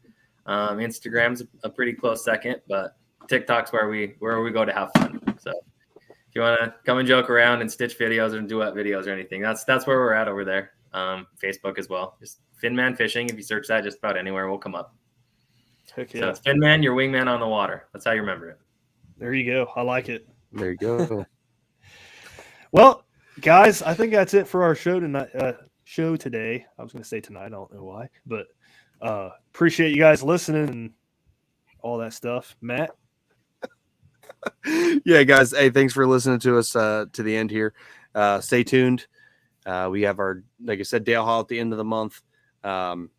Instagram's a pretty close second, but TikTok's where we go to have fun. So if you want to come and joke around and stitch videos and duet videos or anything, that's where we're at over there. Facebook as well. Just Finman Fishing. If you search that just about anywhere, we'll come up. Heck yeah. So it's Finman, your wingman on the water. That's how you remember it. There you go. I like it. there you go. Well, guys, I think that's it for our show tonight. Show today. I was going to say tonight. I don't know why, but appreciate you guys listening and all that stuff. Matt. Yeah, guys. Hey, thanks for listening to us to the end here. Stay tuned. We have our, like I said, Dale Hall at the end of the month. And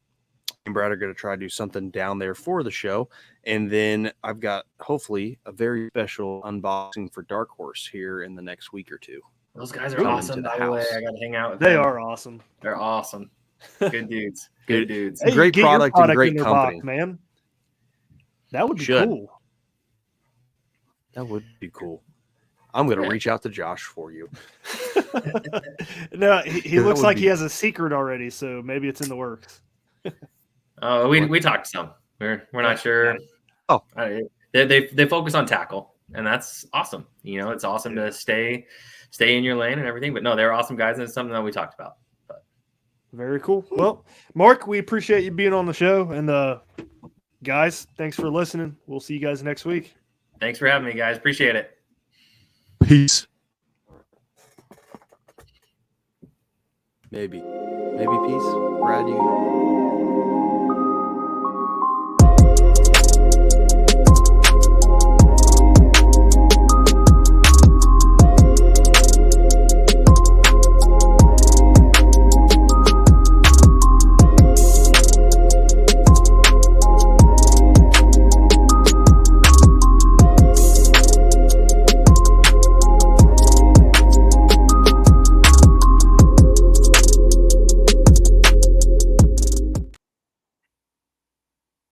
Brad are going to try to do something down there for the show. And then I've got hopefully a very special unboxing for DarkHorse here in the next week or two. Those guys are awesome, by the way. I got to hang out with them. They are awesome. They're awesome. Good dudes. Good dudes. Hey, great get your product and great in their company. box, man. That would be Should. cool. That would be cool. I'm going to reach out to Josh for you. No, he looks would like be- he has a secret already, so maybe it's in the works. Oh, we talked some. We're not sure. Oh. They focus on tackle, and that's awesome. You know, it's awesome to stay in your lane and everything. But no, they're awesome guys, and it's something that we talked about. But Very cool. Well, Mark, we appreciate you being on the show, and guys, thanks for listening. We'll see you guys next week. thanks for having me, guys. Appreciate it. Peace. Maybe peace. Brad, you